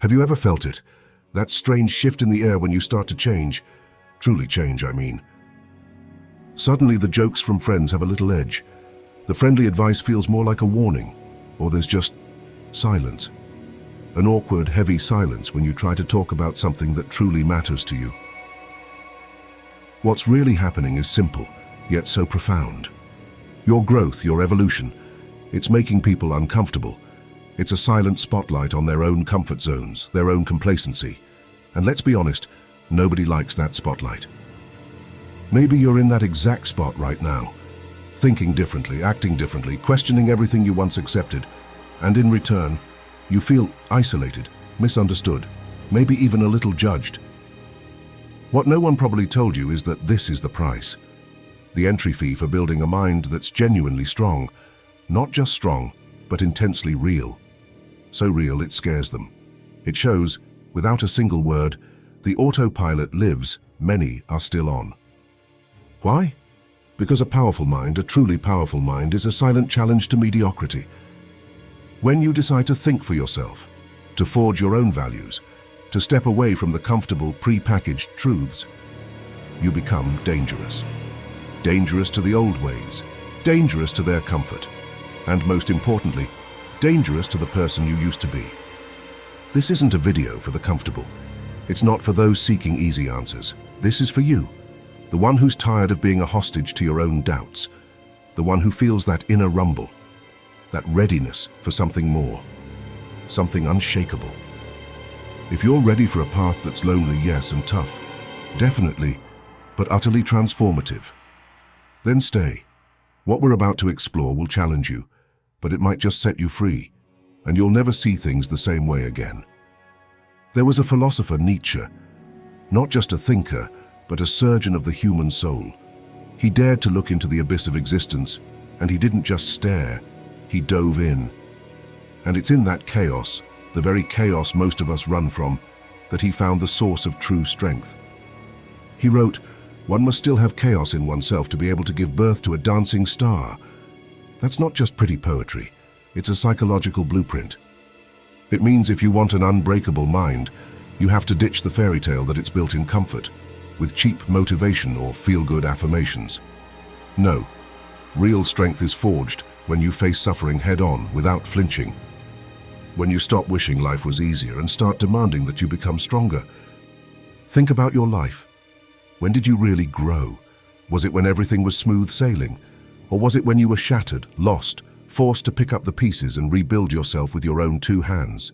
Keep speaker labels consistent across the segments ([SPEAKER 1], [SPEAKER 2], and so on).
[SPEAKER 1] Have you ever felt it? That strange shift in the air when you start to change. Truly change, I mean. Suddenly the jokes from friends have a little edge. The friendly advice feels more like a warning, or there's just silence. An awkward, heavy silence when you try to talk about something that truly matters to you. What's really happening is simple, yet so profound. Your growth, your evolution, it's making people uncomfortable. It's a silent spotlight on their own comfort zones, their own complacency. And let's be honest, nobody likes that spotlight. Maybe you're in that exact spot right now, thinking differently, acting differently, questioning everything you once accepted, and in return, you feel isolated, misunderstood, maybe even a little judged. What no one probably told you is that this is the price. The entry fee for building a mind that's genuinely strong, not just strong, but intensely real. So real it scares them. It shows, without a single word, the autopilot lives, many are still on. Why? Because a powerful mind, a truly powerful mind, is a silent challenge to mediocrity. When you decide to think for yourself, to forge your own values, to step away from the comfortable, pre-packaged truths, you become dangerous. Dangerous to the old ways, dangerous to their comfort, and most importantly, dangerous to the person you used to be. This isn't a video for the comfortable. It's not for those seeking easy answers. This is for you, the one who's tired of being a hostage to your own doubts, the one who feels that inner rumble, that readiness for something more, something unshakable. If you're ready for a path that's lonely, yes, and tough, definitely, but utterly transformative, then stay. What we're about to explore will challenge you, but it might just set you free, and you'll never see things the same way again. There was a philosopher, Nietzsche, not just a thinker, but a surgeon of the human soul. He dared to look into the abyss of existence, and he didn't just stare, he dove in. And it's in that chaos, the very chaos most of us run from, that he found the source of true strength. He wrote, "One must still have chaos in oneself to be able to give birth to a dancing star." That's not just pretty poetry, it's a psychological blueprint. It means if you want an unbreakable mind, you have to ditch the fairy tale that it's built in comfort, with cheap motivation or feel-good affirmations. No, real strength is forged when you face suffering head-on without flinching. When you stop wishing life was easier and start demanding that you become stronger. Think about your life. When did you really grow? Was it when everything was smooth sailing? Or was it when you were shattered, lost, forced to pick up the pieces and rebuild yourself with your own two hands?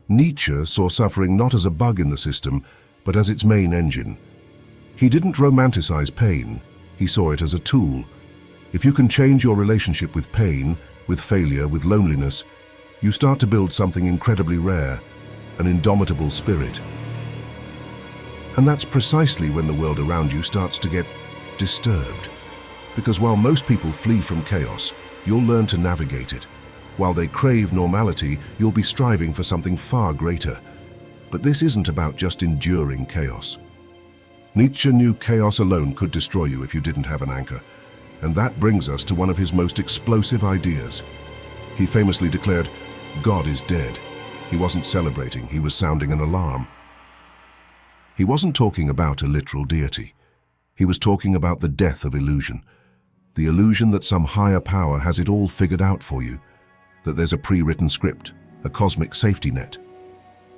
[SPEAKER 1] Nietzsche saw suffering not as a bug in the system, but as its main engine. He didn't romanticize pain, he saw it as a tool. If you can change your relationship with pain, with failure, with loneliness, you start to build something incredibly rare, an indomitable spirit. And that's precisely when the world around you starts to get disturbed. Because while most people flee from chaos, you'll learn to navigate it. While they crave normality, you'll be striving for something far greater. But this isn't about just enduring chaos. Nietzsche knew chaos alone could destroy you if you didn't have an anchor. And that brings us to one of his most explosive ideas. He famously declared, "God is dead." He wasn't celebrating, he was sounding an alarm. He wasn't talking about a literal deity. He was talking about the death of illusion. The illusion that some higher power has it all figured out for you, that there's a pre-written script, a cosmic safety net.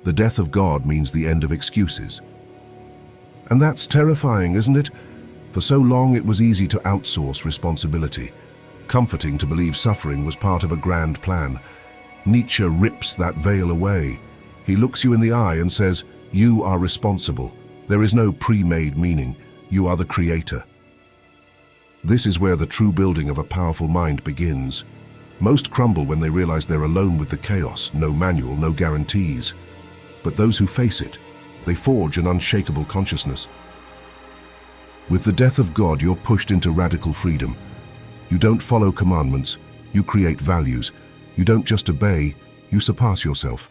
[SPEAKER 1] The death of God means the end of excuses. And that's terrifying, isn't it? For so long it was easy to outsource responsibility, comforting to believe suffering was part of a grand plan. Nietzsche rips that veil away. He looks you in the eye and says, "You are responsible. There is no pre-made meaning. You are the creator." This is where the true building of a powerful mind begins. Most crumble when they realize they're alone with the chaos, no manual, no guarantees. But those who face it, they forge an unshakable consciousness. With the death of God, you're pushed into radical freedom. You don't follow commandments, you create values. You don't just obey, you surpass yourself.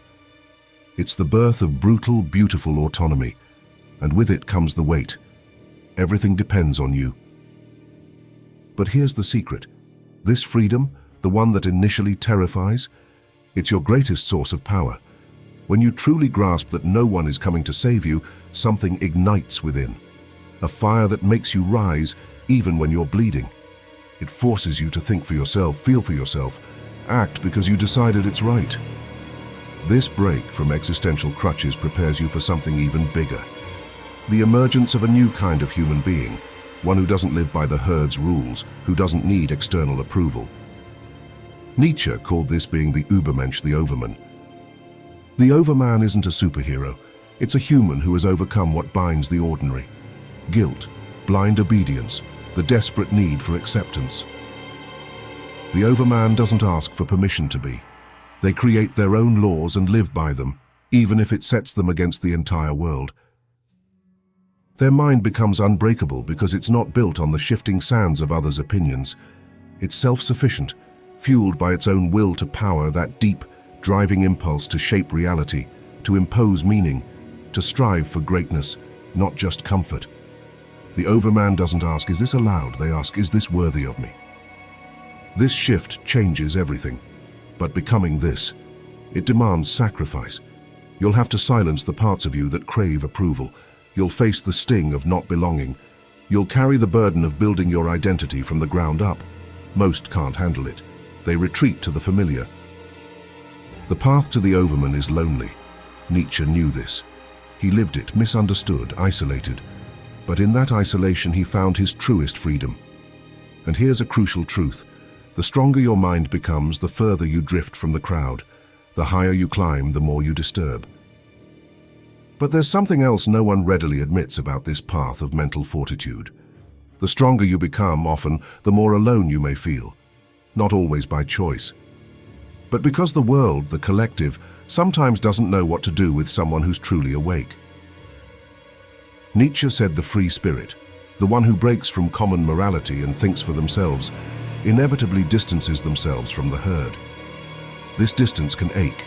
[SPEAKER 1] It's the birth of brutal, beautiful autonomy, and with it comes the weight. Everything depends on you. But here's the secret. This freedom, the one that initially terrifies, it's your greatest source of power. When you truly grasp that no one is coming to save you, something ignites within. A fire that makes you rise even when you're bleeding. It forces you to think for yourself, feel for yourself, act because you decided it's right. This break from existential crutches prepares you for something even bigger. The emergence of a new kind of human being, one who doesn't live by the herd's rules, who doesn't need external approval. Nietzsche called this being the Übermensch, the overman. The overman isn't a superhero. It's a human who has overcome what binds the ordinary. Guilt, blind obedience, the desperate need for acceptance. The overman doesn't ask for permission to be. They create their own laws and live by them, even if it sets them against the entire world. Their mind becomes unbreakable because it's not built on the shifting sands of others' opinions. It's self-sufficient, fueled by its own will to power, that deep, driving impulse to shape reality, to impose meaning, to strive for greatness, not just comfort. The overman doesn't ask, is this allowed? They ask, is this worthy of me? This shift changes everything. But becoming this, it demands sacrifice. You'll have to silence the parts of you that crave approval. You'll face the sting of not belonging. You'll carry the burden of building your identity from the ground up. Most can't handle it. They retreat to the familiar. The path to the overman is lonely. Nietzsche knew this. He lived it, misunderstood, isolated. But in that isolation he found his truest freedom. And here's a crucial truth. The stronger your mind becomes, the further you drift from the crowd. The higher you climb, the more you disturb. But there's something else no one readily admits about this path of mental fortitude. The stronger you become, often, the more alone you may feel. Not always by choice. But because the world, the collective, sometimes doesn't know what to do with someone who's truly awake. Nietzsche said the free spirit, the one who breaks from common morality and thinks for themselves, inevitably distances themselves from the herd. This distance can ache,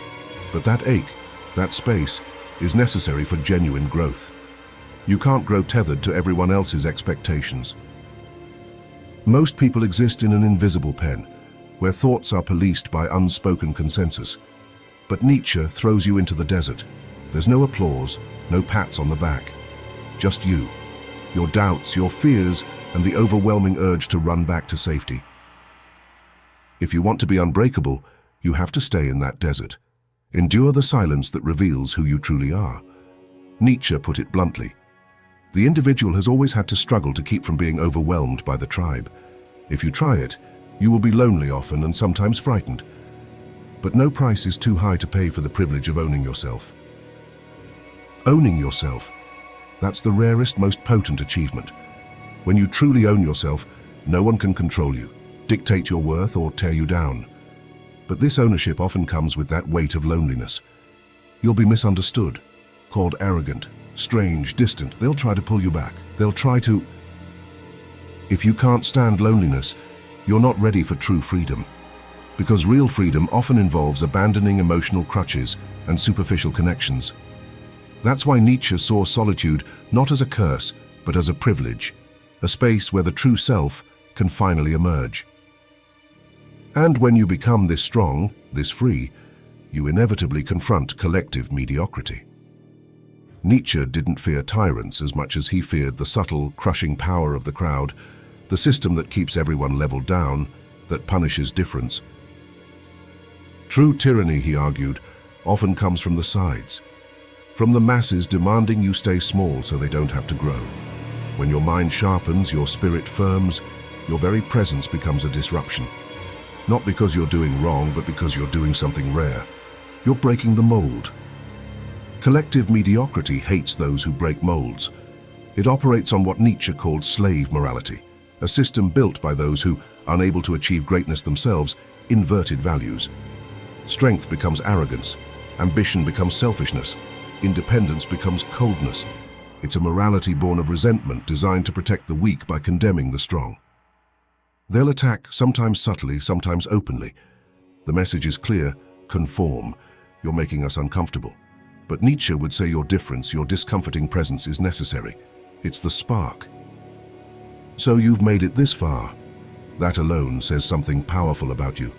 [SPEAKER 1] but that ache, that space, is necessary for genuine growth. You can't grow tethered to everyone else's expectations. Most people exist in an invisible pen, where thoughts are policed by unspoken consensus. But Nietzsche throws you into the desert. There's no applause, no pats on the back. Just you, your doubts, your fears, and the overwhelming urge to run back to safety. If you want to be unbreakable, you have to stay in that desert. Endure the silence that reveals who you truly are. Nietzsche put it bluntly. The individual has always had to struggle to keep from being overwhelmed by the tribe. If you try it, you will be lonely often and sometimes frightened. But no price is too high to pay for the privilege of owning yourself. Owning yourself, that's the rarest, most potent achievement. When you truly own yourself, no one can control you, dictate your worth, or tear you down. But this ownership often comes with that weight of loneliness. You'll be misunderstood, called arrogant, strange, distant. They'll try to pull you back. They'll try to... If you can't stand loneliness, you're not ready for true freedom. Because real freedom often involves abandoning emotional crutches and superficial connections. That's why Nietzsche saw solitude not as a curse, but as a privilege, a space where the true self can finally emerge. And when you become this strong, this free, you inevitably confront collective mediocrity. Nietzsche didn't fear tyrants as much as he feared the subtle, crushing power of the crowd, the system that keeps everyone leveled down, that punishes difference. True tyranny, he argued, often comes from the sides, from the masses demanding you stay small so they don't have to grow. When your mind sharpens, your spirit firms, your very presence becomes a disruption. Not because you're doing wrong, but because you're doing something rare. You're breaking the mold. Collective mediocrity hates those who break molds. It operates on what Nietzsche called slave morality, a system built by those who, unable to achieve greatness themselves, inverted values. Strength becomes arrogance, ambition becomes selfishness, independence becomes coldness. It's a morality born of resentment designed to protect the weak by condemning the strong. They'll attack, sometimes subtly, sometimes openly. The message is clear: conform. You're making us uncomfortable. But Nietzsche would say your difference, your discomforting presence is necessary. It's the spark. So you've made it this far. That alone says something powerful about you.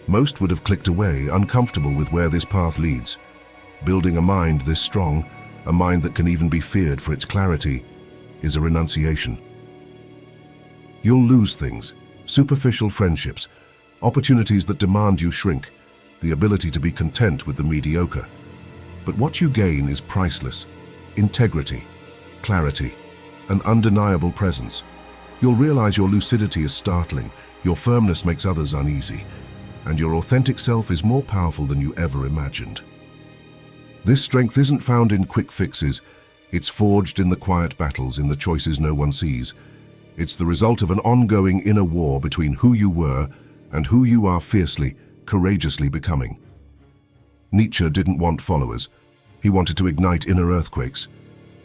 [SPEAKER 1] Most would have clicked away, uncomfortable with where this path leads. Building a mind this strong, a mind that can even be feared for its clarity, is a renunciation. You'll lose things, superficial friendships, opportunities that demand you shrink, the ability to be content with the mediocre. But what you gain is priceless: integrity, clarity, an undeniable presence. You'll realize your lucidity is startling, your firmness makes others uneasy, and your authentic self is more powerful than you ever imagined. This strength isn't found in quick fixes, it's forged in the quiet battles, in the choices no one sees. It's the result of an ongoing inner war between who you were and who you are fiercely, courageously becoming. Nietzsche didn't want followers. He wanted to ignite inner earthquakes.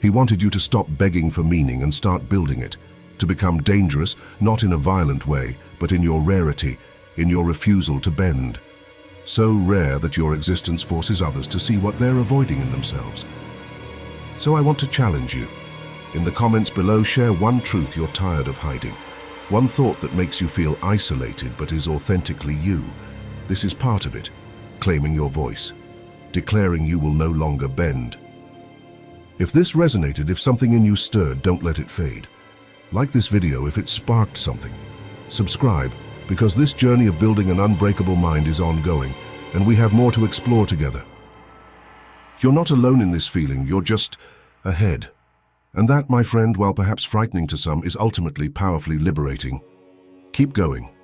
[SPEAKER 1] He wanted you to stop begging for meaning and start building it, to become dangerous, not in a violent way, but in your rarity, in your refusal to bend. So rare that your existence forces others to see what they're avoiding in themselves. So I want to challenge you. In the comments below, share one truth you're tired of hiding. One thought that makes you feel isolated but is authentically you. This is part of it, claiming your voice, declaring you will no longer bend. If this resonated, if something in you stirred, don't let it fade. Like this video if it sparked something. Subscribe, because this journey of building an unbreakable mind is ongoing, and we have more to explore together. You're not alone in this feeling, you're just ahead. And that, my friend, while perhaps frightening to some, is ultimately powerfully liberating. Keep going.